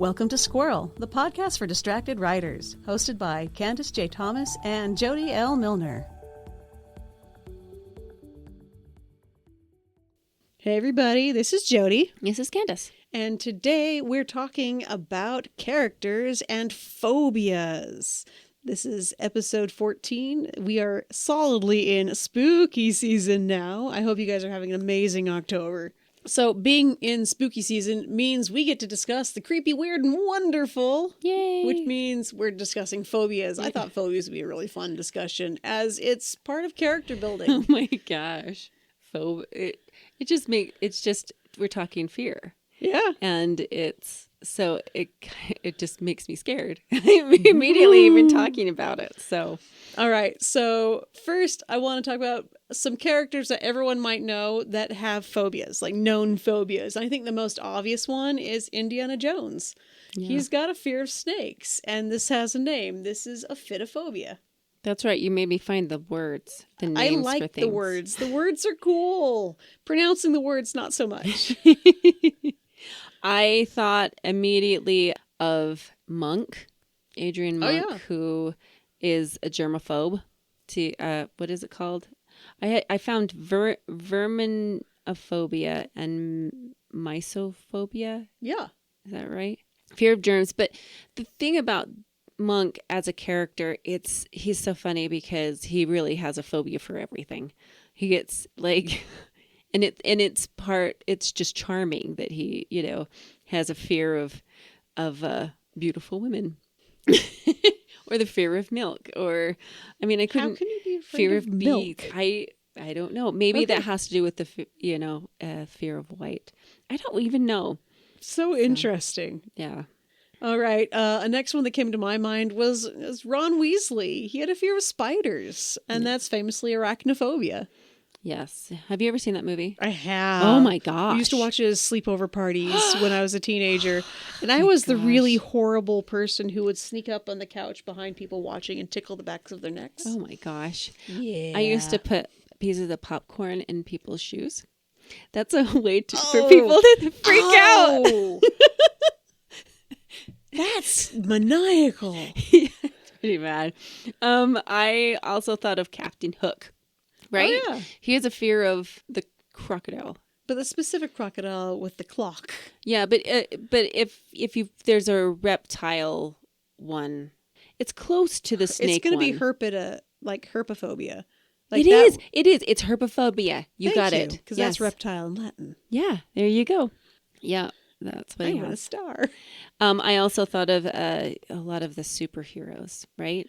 Welcome to Squirrel, the podcast for distracted writers, hosted by Candace J. Thomas and Jody L. Milner. Hey everybody, this is Jody. This is Candace. And today we're talking about characters and phobias. This is episode 14. We are solidly in spooky season now. I hope you guys are having an amazing October. So being in spooky season means we get to discuss the creepy, weird, and wonderful. Yay! Which means we're discussing phobias. I thought phobias would be a really fun discussion as it's part of character building. Oh my gosh. It's just we're talking fear. Yeah. And it just makes me scared. Immediately even talking about it. So all right. So first I want to talk about some characters that everyone might know that have phobias, like known phobias. I think the most obvious one is Indiana Jones. Yeah. He's got a fear of snakes, and this has a name. This is aphidophobia. That's right. You made me find the words, the names I like for things. the words. The words are cool. Pronouncing the words, not so much. I thought immediately of Monk, Adrian Monk, who is a germaphobe. What is it called? I found verminophobia and mysophobia. Yeah. Is that right? Fear of germs. But the thing about Monk as a character, he's so funny because he really has a phobia for everything. He gets like, it's just charming that he, has a fear of beautiful women. Or the fear of milk, or I couldn't. How can you be afraid fear of bees? milk? I don't know. Maybe that has to do with the fear of white. I don't even know. So interesting. Yeah. All right. A next one that came to my mind was Ron Weasley. He had a fear of spiders, and that's famously arachnophobia. Yes. Have you ever seen that movie? I have. Oh my gosh. I used to watch it as sleepover parties when I was a teenager. And I was the really horrible person who would sneak up on the couch behind people watching and tickle the backs of their necks. Oh my gosh. Yeah. I used to put pieces of popcorn in people's shoes. That's a way for people to freak out. That's maniacal. Yeah, it's pretty bad. I also thought of Captain Hook. Right? Oh, yeah. He has a fear of the crocodile. But the specific crocodile with the clock. Yeah, but if there's a reptile one, it's close to the snake. It's going to be herpophobia. It is. It's herpophobia. You got it. Because that's reptile in Latin. Yeah, there you go. Yeah, that's what I want a star. I also thought of a lot of the superheroes, right?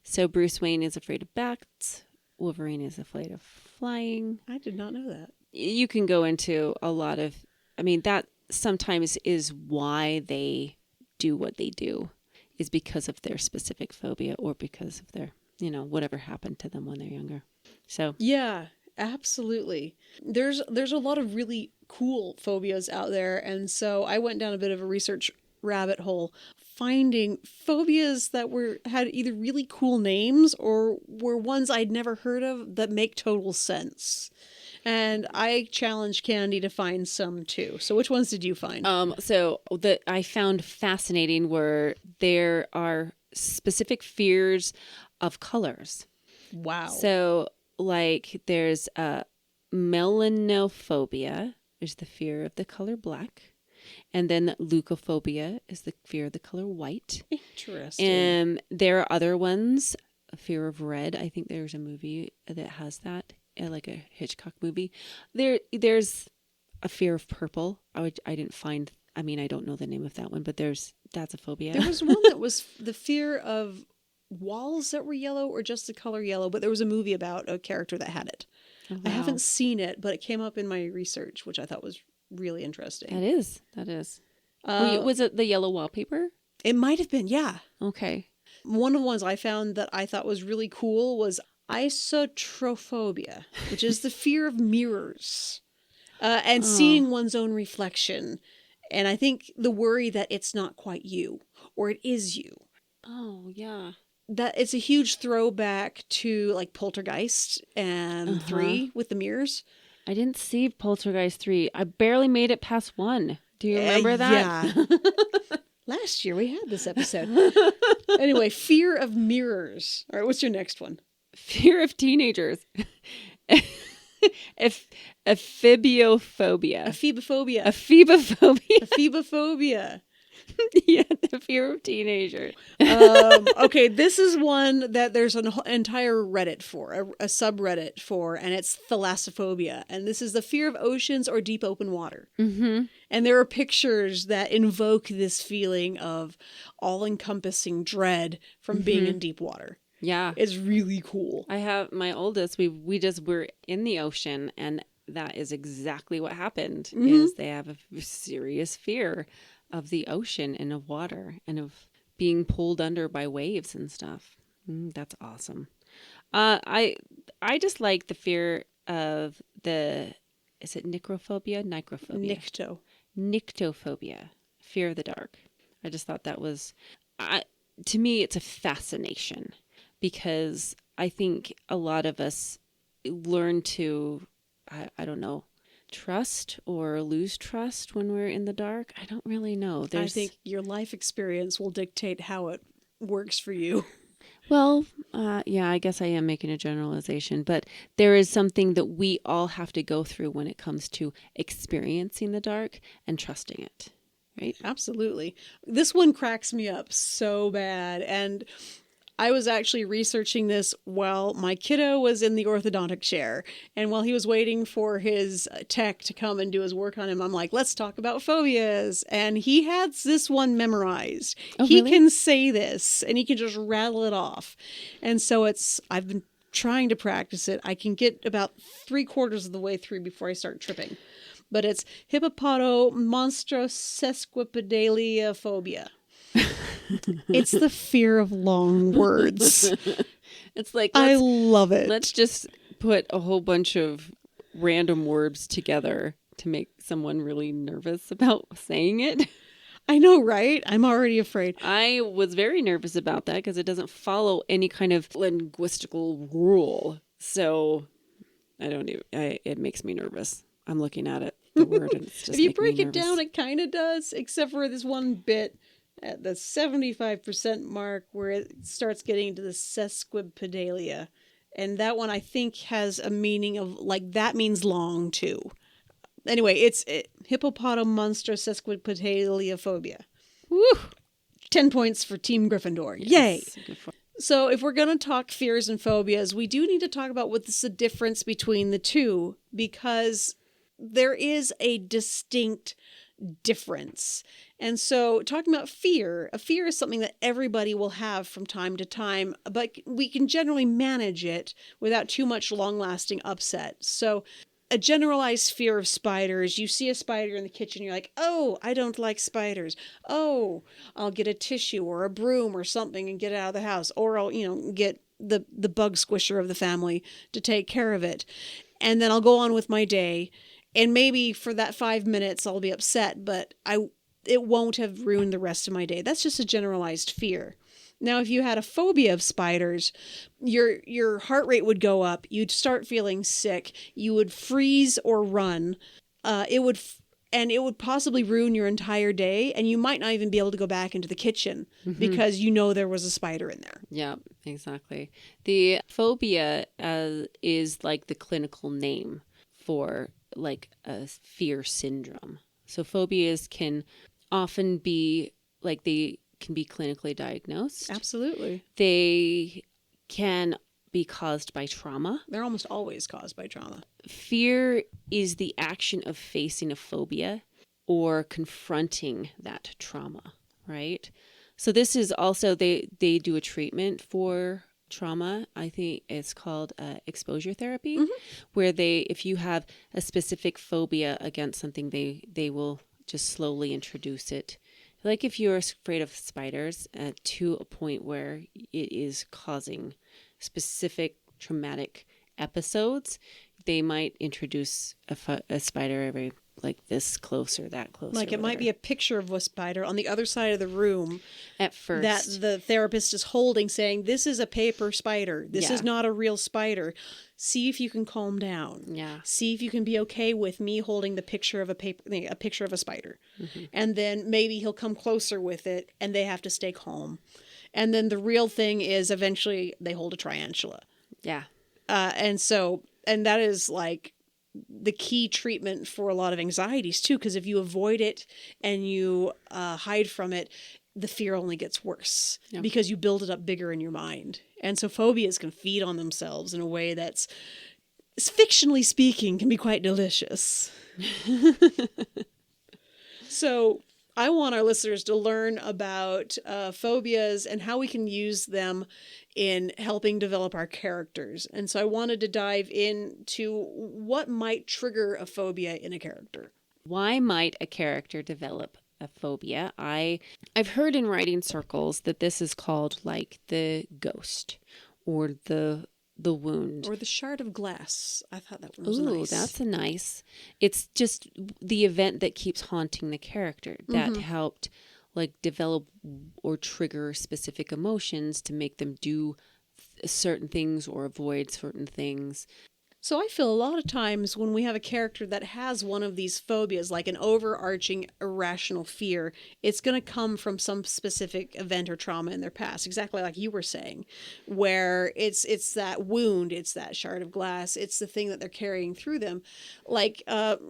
So Bruce Wayne is afraid of bats. Wolverine is afraid of flying. I did not know that. You can go into a lot of, that sometimes is why they do what they do, is because of their specific phobia or because of their, whatever happened to them when they're younger. So yeah, absolutely. There's a lot of really cool phobias out there. And so I went down a bit of a research rabbit hole, finding phobias that had either really cool names or were ones I'd never heard of that make total sense. And I challenged Candy to find some too. So which ones did you find? So that I found fascinating were there are specific fears of colors. Wow. So like there's melanophobia, there's the fear of the color black. And then leukophobia is the fear of the color white. Interesting. And there are other ones, a fear of red. I think there's a movie that has that, like a Hitchcock movie. There's a fear of purple. I didn't find, I don't know the name of that one, but that's a phobia. There was one that was the fear of walls that were yellow or just the color yellow, but there was a movie about a character that had it. Oh, wow. I haven't seen it, but it came up in my research, which I thought was really interesting. That is. Was it the yellow wallpaper? It might have been, yeah. Okay. One of the ones I found that I thought was really cool was isotrophobia, which is the fear of mirrors and seeing one's own reflection. And I think the worry that it's not quite you or it is you. Oh, yeah. That it's a huge throwback to like Poltergeist and 3 with the mirrors. I didn't see Poltergeist 3. I barely made it past 1. Do you remember that? Yeah. Last year we had this episode. Anyway, fear of mirrors. All right, what's your next one? Fear of teenagers. Aphibiophobia. Aphebophobia. Aphebophobia. Aphebophobia. Yeah, the fear of teenagers. Okay, this is one that there's an entire Reddit for, a subreddit for, and it's thalassophobia. And this is the fear of oceans or deep open water. Mm-hmm. And there are pictures that invoke this feeling of all-encompassing dread from being in deep water. Yeah. It's really cool. I have my oldest, we just were in the ocean, and that is exactly what happened. Is they have a serious fear of the ocean and of water and of being pulled under by waves and stuff. That's awesome. I just like the fear of is it necrophobia? Nicrophobia. Nyctophobia. Fear of the dark. I just thought that was, to me, it's a fascination, because I think a lot of us learn to, I don't know, trust or lose trust when we're in the dark. I don't really know. I think your life experience will dictate how it works for you. Well, yeah, I guess I am making a generalization, but there is something that we all have to go through when it comes to experiencing the dark and trusting it, right? Absolutely. This one cracks me up so bad. And I was actually researching this while my kiddo was in the orthodontic chair. And while he was waiting for his tech to come and do his work on him, I'm like, let's talk about phobias. And he has this one memorized. Oh, he really? can say this and he can just rattle it off. And so I've been trying to practice it. I can get about 3/4 of the way through before I start tripping. But it's hippopotomonstrosesquipedaliaphobia. It's the fear of long words. It's like, I love it. Let's just put a whole bunch of random words together to make someone really nervous about saying it. I know, right? I'm already afraid. I was very nervous about that because it doesn't follow any kind of linguistical rule. So it makes me nervous. I'm looking at it, the word, and it's just if you making me break it nervous. down, it kind of does, except for this one bit at the 75% mark where it starts getting to the sesquipedalia. And that one I think has a meaning of, like, that means long too. Anyway, it's hippopotomonstrosesquipedaliaphobia. Woo! 10 points for Team Gryffindor. Yes. Yay! So if we're going to talk fears and phobias, we do need to talk about what's the difference between the two, because there is a distinct difference. And so talking about fear, a fear is something that everybody will have from time to time, but we can generally manage it without too much long-lasting upset. So a generalized fear of spiders, you see a spider in the kitchen, you're like, oh, I don't like spiders. Oh, I'll get a tissue or a broom or something and get it out of the house. Or I'll, get the bug squisher of the family to take care of it. And then I'll go on with my day. And maybe for that 5 minutes I'll be upset, but it won't have ruined the rest of my day. That's just a generalized fear. Now, if you had a phobia of spiders, your heart rate would go up. You'd start feeling sick. You would freeze or run. It would possibly ruin your entire day, and you might not even be able to go back into the kitchen because there was a spider in there. Yeah, exactly. The phobia is like the clinical name for like a fear syndrome. So phobias can often be like they can be clinically diagnosed. Absolutely. They can be caused by trauma. They're almost always caused by trauma. Fear is the action of facing a phobia or confronting that trauma, right? So this is also, they do a treatment for trauma. I think it's called exposure therapy, where if you have a specific phobia against something, they will just slowly introduce it. Like if you're afraid of spiders to a point where it is causing specific traumatic episodes, they might introduce a spider every like this close or that close. Like or it might be whatever. a picture of a spider on the other side of the room At first. that the therapist is holding, saying, this is a paper spider. This is Yeah. not a real spider. See if you can calm down. Yeah. See if you can be okay with me holding the picture of a picture of a spider. And then maybe he'll come closer with it and they have to stay calm. And then the real thing is eventually they hold a tarantula. Yeah. And that is like the key treatment for a lot of anxieties too, because if you avoid it and you hide from it, the fear only gets worse because you build it up bigger in your mind. And so phobias can feed on themselves in a way that's, fictionally speaking, can be quite delicious. So I want our listeners to learn about phobias and how we can use them in helping develop our characters. And so I wanted to dive into what might trigger a phobia in a character. Why might a character develop a phobia? I've heard in writing circles that this is called like the ghost or the wound. Or the shard of glass. I thought that one was Ooh, nice. that's a nice. It's just the event that keeps haunting the character that helped like develop or trigger specific emotions to make them do certain things or avoid certain things. So I feel a lot of times when we have a character that has one of these phobias, like an overarching irrational fear, it's going to come from some specific event or trauma in their past, exactly like you were saying, where it's that wound, it's that shard of glass, it's the thing that they're carrying through them. Like,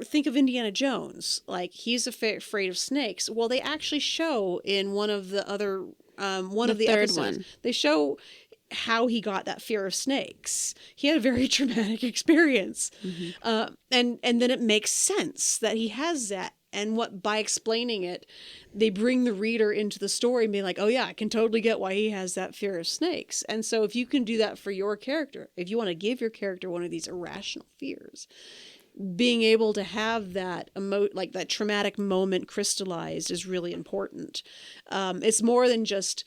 think of Indiana Jones. Like, he's afraid of snakes. Well, they actually show in one of the other one of the third episodes, one. they show how he got that fear of snakes. He had a very traumatic experience. And then it makes sense that he has that. And by explaining it, they bring the reader into the story and be like, oh yeah, I can totally get why he has that fear of snakes. And so if you can do that for your character, if you want to give your character one of these irrational fears, being able to have that like that traumatic moment crystallized is really important. It's more than just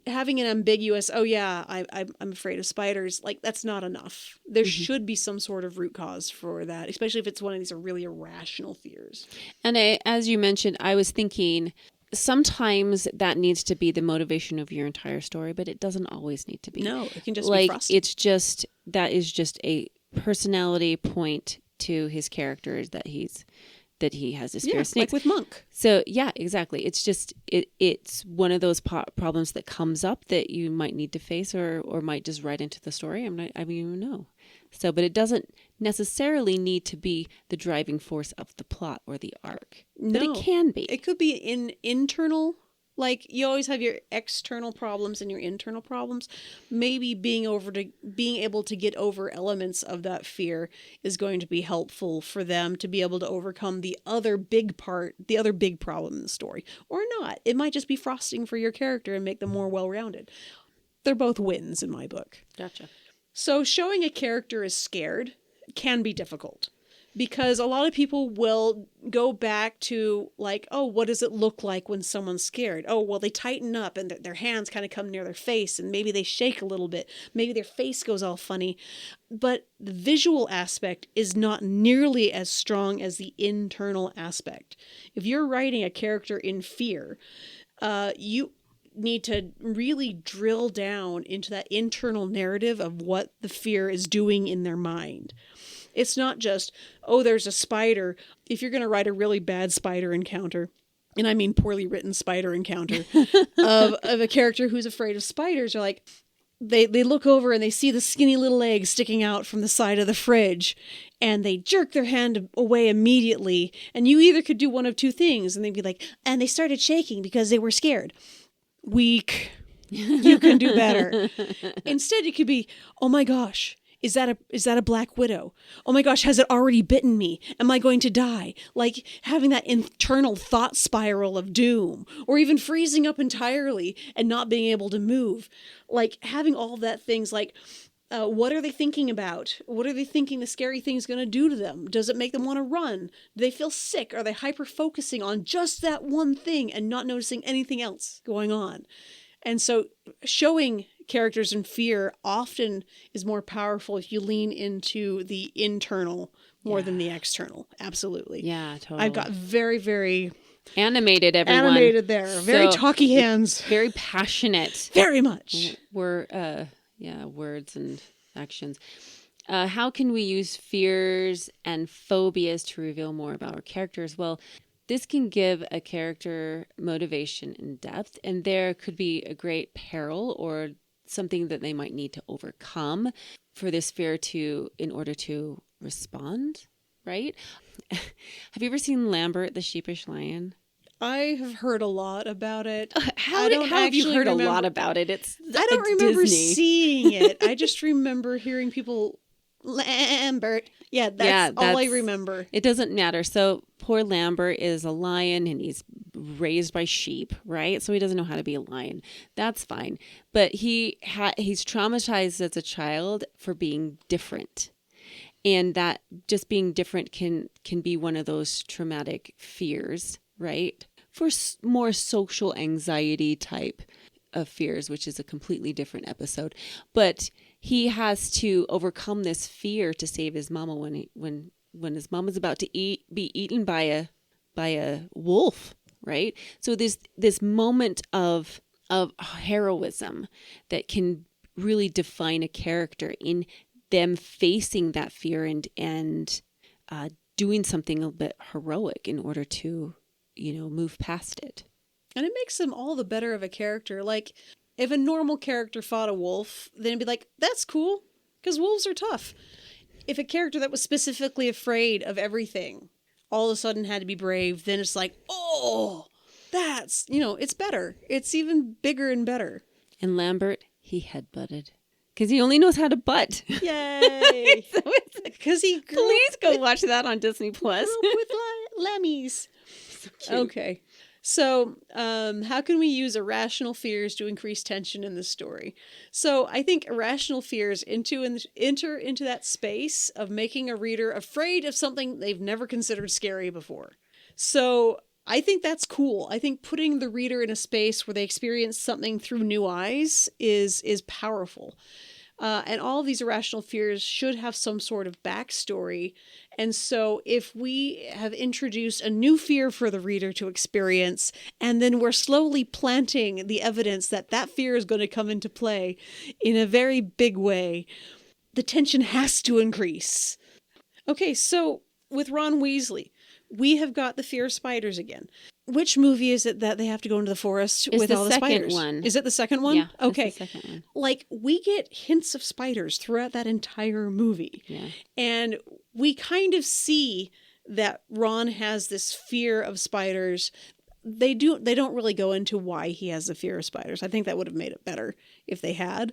having an ambiguous, oh yeah, I'm afraid of spiders. Like, that's not enough. There should be some sort of root cause for that, especially if it's one of these really irrational fears. And as you mentioned, I was thinking sometimes that needs to be the motivation of your entire story, but it doesn't always need to be. No, it can just like, be frosty. it's just, that is just a personality point to his characters that he has this fear of snakes. Like with Monk. So yeah, exactly. It's just it's one of those problems that comes up that you might need to face or might just write into the story. I don't even know. So, but it doesn't necessarily need to be the driving force of the plot or the arc. No, but it can be. It could be internal. Like, you always have your external problems and your internal problems. Maybe being able to get over elements of that fear is going to be helpful for them to be able to overcome the other big problem in the story. Or not. It might just be frosting for your character and make them more well-rounded. They're both wins in my book. Gotcha. So showing a character is scared can be difficult. Because a lot of people will go back to like, oh, what does it look like when someone's scared? Oh, well, they tighten up and their hands kind of come near their face and maybe they shake a little bit. Maybe their face goes all funny. But the visual aspect is not nearly as strong as the internal aspect. If you're writing a character in fear, you need to really drill down into that internal narrative of what the fear is doing in their mind. It's not just, oh, there's a spider. If you're going to write a really bad spider encounter, and I mean poorly written spider encounter, of a character who's afraid of spiders, or like, they look over and they see the skinny little legs sticking out from the side of the fridge, and they jerk their hand away immediately, and you either could do one of two things, and they'd be like, and they started shaking because they were scared. Weak. You can do better. Instead, it could be, oh my gosh, is that a black widow? Oh my gosh, has it already bitten me? Am I going to die? Like, having that internal thought spiral of doom, or even freezing up entirely and not being able to move. Like, having all of that things like, what are they thinking about? What are they thinking the scary thing's going to do to them? Does it make them want to run? Do they feel sick? Are they hyper-focusing on just that one thing and not noticing anything else going on? And so showing characters in fear often is more powerful if you lean into the internal more than the external. Absolutely. Yeah, totally. I've got very, very animated, everyone. animated there. Very talky hands. Very passionate. Very much. Words and actions. How can we use fears and phobias to reveal more about our characters? Well, this can give a character motivation and depth, and there could be a great peril or something that they might need to overcome for this fear in order to respond, right? Have you ever seen Lambert the Sheepish Lion? I have heard a lot about it. How have you heard a lot about it? I don't remember Disney. seeing it. I just remember hearing people, Lambert. Yeah, that's all I remember. It doesn't matter. So poor Lambert is a lion and he's raised by sheep, right? So he doesn't know how to be a lion. That's fine. But he's traumatized as a child for being different. And that just being different can be one of those traumatic fears, right? For more social anxiety type of fears, which is a completely different episode. But he has to overcome this fear to save his mama when his mama's about to be eaten by a wolf, right? So this moment of heroism that can really define a character in them facing that fear and doing something a bit heroic in order to, move past it. And it makes them all the better of a character. Like, if a normal character fought a wolf, then it'd be like, that's cool, because wolves are tough. If a character that was specifically afraid of everything all of a sudden had to be brave, then it's like, oh, that's, it's better. It's even bigger and better. And Lambert, he headbutted. Because he only knows how to butt. Yay! Because he grew Please go watch that on Disney Plus. with lammies. So cute. Okay. So, how can we use irrational fears to increase tension in the story? So, I think irrational fears enter into that space of making a reader afraid of something they've never considered scary before. So, I think that's cool. I think putting the reader in a space where they experience something through new eyes is powerful. And all of these irrational fears should have some sort of backstory. And so if we have introduced a new fear for the reader to experience, and then we're slowly planting the evidence that fear is going to come into play in a very big way, the tension has to increase. Okay, so with Ron Weasley, we have got the fear of spiders again. Which movie is it that they have to go into the forest with all the spiders? It's the second one. Is it the second one? Yeah, okay. It's the second one. Like, we get hints of spiders throughout that entire movie. Yeah. And we kind of see that Ron has this fear of spiders. They don't really go into why he has a fear of spiders. I think that would have made it better if they had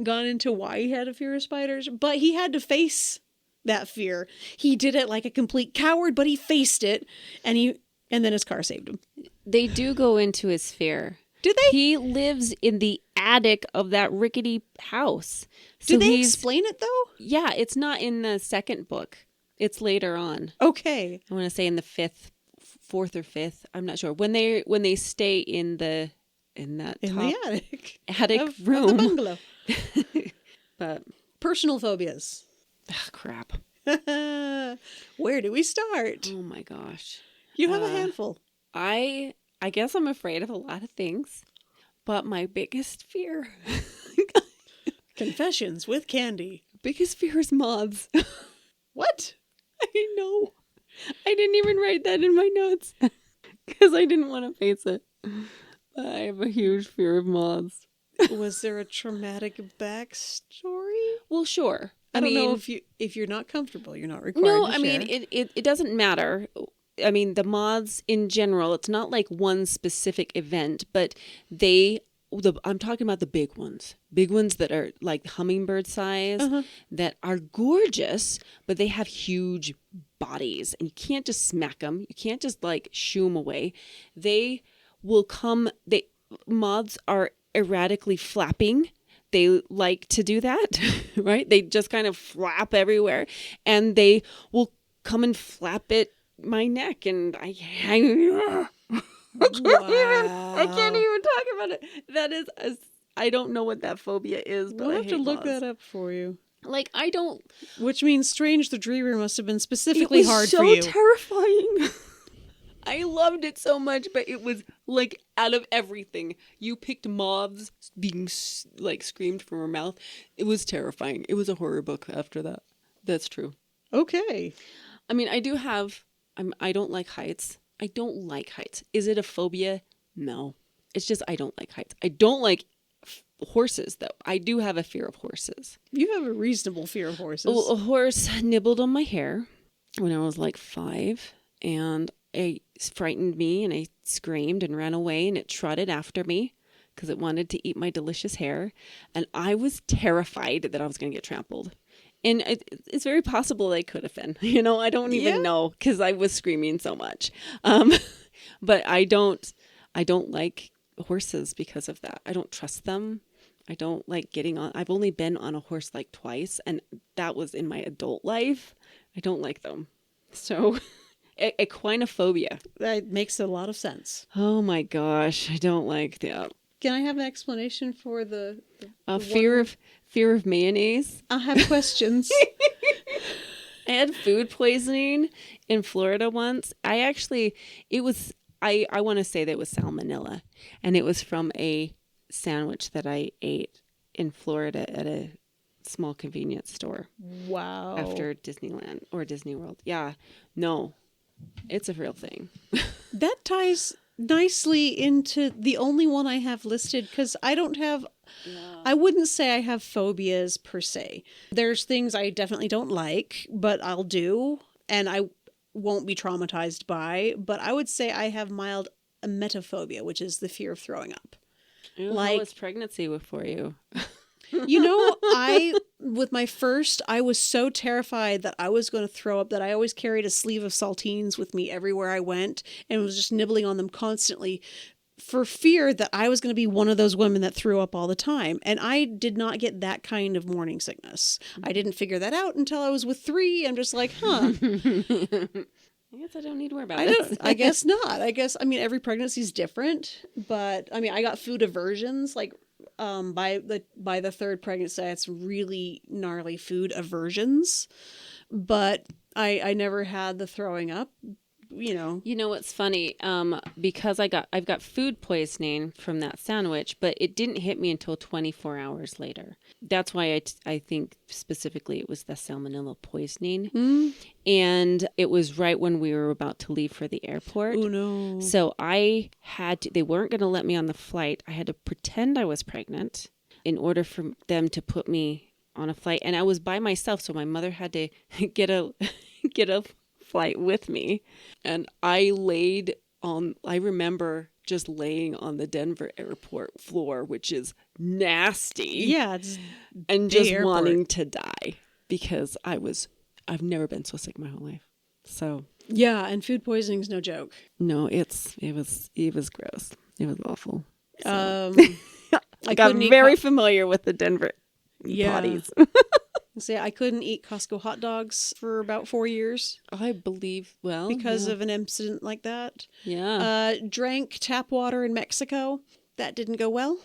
gone into why he had a fear of spiders. But he had to face that fear. He did it like a complete coward, but he faced it, and then his car saved him. They do go into his fear. Do they? He lives in the attic of that rickety house. Do they explain it, though? Yeah, it's not in the second book. It's later on. Okay. I want to say in the fourth or fifth. I'm not sure. When they stay in the attic room. Of the bungalow. But personal phobias. Crap. Where do we start? Oh my gosh. You have a handful. I guess I'm afraid of a lot of things, but my biggest fear. Confessions with Candy. Biggest fear is moths. What? I know. I didn't even write that in my notes because I didn't want to face it. But I have a huge fear of moths. Was there a traumatic backstory? Well, sure. I don't know if you're not comfortable, you're not required to share. mean, it doesn't matter. I mean, the moths in general, it's not like one specific event, but I'm talking about the big ones that are like hummingbird size, that are gorgeous, but they have huge bodies and you can't just smack them. You can't just like shoo them away. They will come, moths are erratically flapping. They like to do that, right? They just kind of flap everywhere and they will come and flap at my neck and I can't even talk about it. That is, I don't know what that phobia is, but We'll I have hate to look moths. that up for you. Like, I don't... Which means Strange the Dreamer must have been specifically It was hard so for you. terrifying. I loved it so much, but it was like out of everything. You picked moths being like screamed from her mouth. It was terrifying. It was a horror book after that. That's true. Okay. I mean, I do have, I don't like heights. I don't like heights. Is it a phobia? No. It's just I don't like heights. I don't like horses, though. I do have a fear of horses. You have a reasonable fear of horses. A horse nibbled on my hair when I was like 5, and it frightened me, and I screamed and ran away, and it trotted after me because it wanted to eat my delicious hair. And I was terrified that I was going to get trampled. And it's very possible they could have been. You know, I don't even know because I was screaming so much. But I don't like horses because of that. I don't trust them. I don't like getting on. I've only been on a horse like twice, and that was in my adult life. I don't like them. So... Equinophobia. That makes a lot of sense. Oh my gosh, I don't like that. Can I have an explanation for the fear of mayonnaise? I have questions. I had food poisoning in Florida once. I want to say that it was salmonella, and it was from a sandwich that I ate in Florida at a small convenience store. Wow. After Disneyland or Disney World. Yeah. No. It's a real thing. That ties nicely into the only one I have listed, because I don't have, I wouldn't say I have phobias per se. There's things I definitely don't like, but I'll do, and I won't be traumatized by, but I would say I have mild emetophobia, which is the fear of throwing up. How was pregnancy for you? You know, with my first, I was so terrified that I was going to throw up that I always carried a sleeve of saltines with me everywhere I went and was just nibbling on them constantly for fear that I was going to be one of those women that threw up all the time. And I did not get that kind of morning sickness. I didn't figure that out until I was with 3. I'm just like, huh. I guess I don't need to worry about it. I guess not. I mean, every pregnancy is different, but I mean, I got food aversions, like, by the 3rd pregnancy, I had some really gnarly food aversions, but I never had the throwing up, you know. You know what's funny? Because I've got food poisoning from that sandwich, but it didn't hit me until 24 hours later. That's why I think specifically it was the salmonella poisoning. Mm. And it was right when we were about to leave for the airport. Oh no. So they weren't going to let me on the flight. I had to pretend I was pregnant in order for them to put me on a flight. And I was by myself, so my mother had to get a flight with me. And I remember just laying on the Denver airport floor, which is nasty. Yeah. And just wanting to die because I've never been so sick my whole life. So yeah, and food poisoning is no joke. No, it was gross. It was awful. So. I got very familiar with the Denver potties. Say I couldn't eat Costco hot dogs for about 4 years. I believe, because of an incident like that. Yeah. Drank tap water in Mexico. That didn't go well.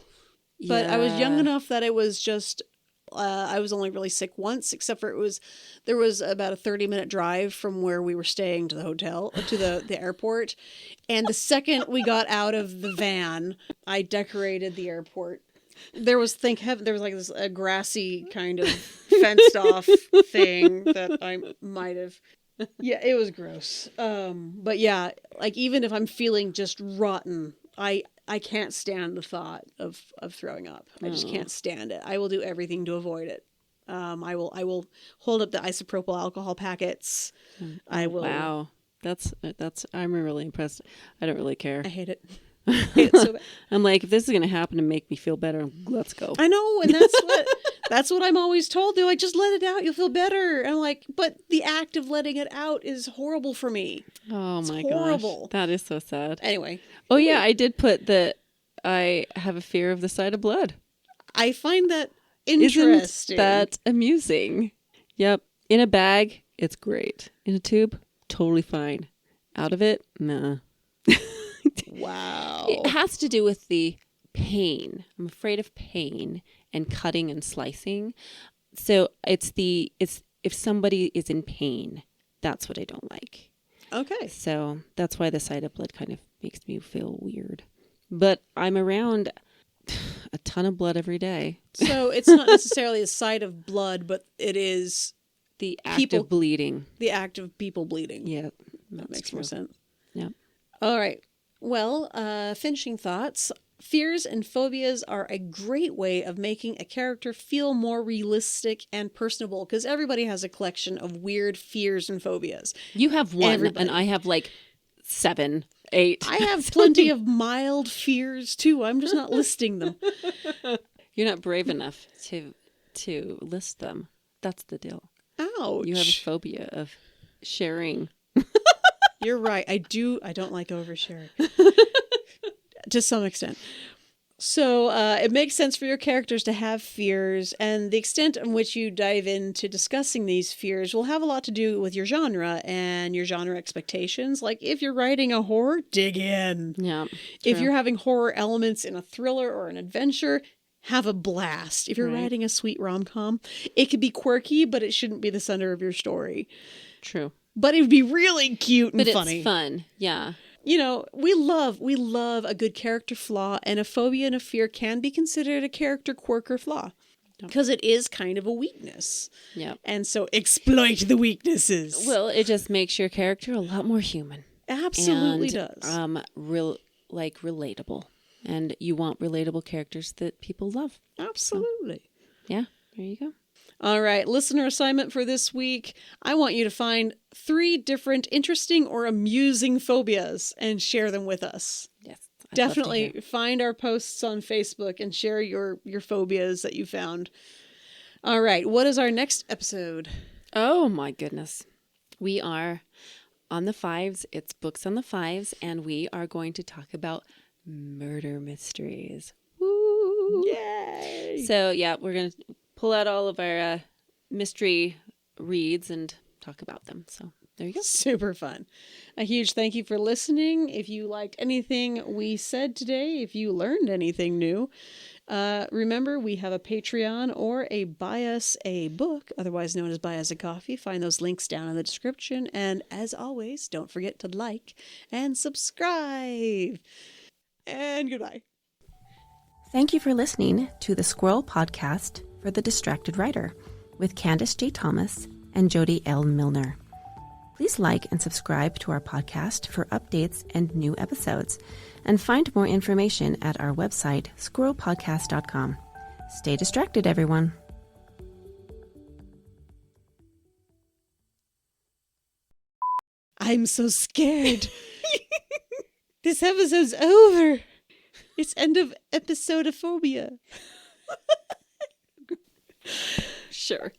But I was young enough that it was just, I was only really sick once, except for there was about a 30-minute drive from where we were staying to the hotel, to the airport. And the second we got out of the van, I decorated the airport. There was like a grassy kind of fenced off thing that I might have. Yeah, it was gross. But yeah, like even if I'm feeling just rotten, I can't stand the thought of throwing up. I just can't stand it. I will do everything to avoid it. I will hold up the isopropyl alcohol packets. I will. Wow, that's. I'm really impressed. I don't really care. I hate it. So I'm like, if this is gonna happen to make me feel better, let's go. I know, and that's what I'm always told. They're like, just let it out, you'll feel better. And I'm like, but the act of letting it out is horrible for me. Oh my gosh, that is so sad. Anyway. Oh yeah, I did put that. I have a fear of the sight of blood. I find that interesting. Isn't that amusing? Yep. In a bag, it's great. In a tube, totally fine. Out of it, nah. Wow. It has to do with the pain. I'm afraid of pain and cutting and slicing. So it's if somebody is in pain, that's what I don't like. Okay. So that's why the sight of blood kind of makes me feel weird. But I'm around a ton of blood every day. So it's not necessarily a sight of blood, but it is The act people of bleeding. the act of people bleeding. Yeah. That makes more sense. Yeah. All right. Well, finishing thoughts. Fears and phobias are a great way of making a character feel more realistic and personable, because everybody has a collection of weird fears and phobias. You have one, Everybody. and I have like 7, 8. I have plenty of mild fears too. I'm just not listing them. You're not brave enough to list them. That's the deal. Ouch. You have a phobia of sharing. You're right. I don't like oversharing. To some extent. So it makes sense for your characters to have fears, and the extent in which you dive into discussing these fears will have a lot to do with your genre and your genre expectations. Like if you're writing a horror, dig in. Yeah. If true. you're having horror elements in a thriller or an adventure, have a blast. If you're Right. writing a sweet rom-com, it could be quirky, but it shouldn't be the center of your story. True. But it would be really cute and But funny. it's fun. Yeah. You know, we love a good character flaw, and a phobia and a fear can be considered a character quirk or flaw because it is kind of a weakness. Yeah. And so exploit the weaknesses. Well, it just makes your character a lot more human. Absolutely and, does. Relatable. And you want relatable characters that people love. Absolutely. Yeah. There you go. All right, listener assignment for this week. I want you to find 3 different interesting or amusing phobias and share them with us. Yes. Definitely find our posts on Facebook and share your phobias that you found. All right, what is our next episode? Oh my goodness. We are on the 5s. It's Books on the 5s, and we are going to talk about murder mysteries. Woo! Yay! So yeah, we're going to pull out all of our mystery reads and talk about them. So there you go. Super fun. A huge thank you for listening. If you liked anything we said today, if you learned anything new, remember we have a Patreon or a Buy Us a Book, otherwise known as Buy Us a Coffee. Find those links down in the description. And as always, don't forget to like and subscribe. And goodbye. Thank you for listening to the Squirrel Podcast for the Distracted Writer with Candace J. Thomas and Jody L. Milner. Please like and subscribe to our podcast for updates and new episodes, and find more information at our website, squirrelpodcast.com. Stay distracted, everyone. I'm so scared. This episode's over. It's end of episodophobia. Sure.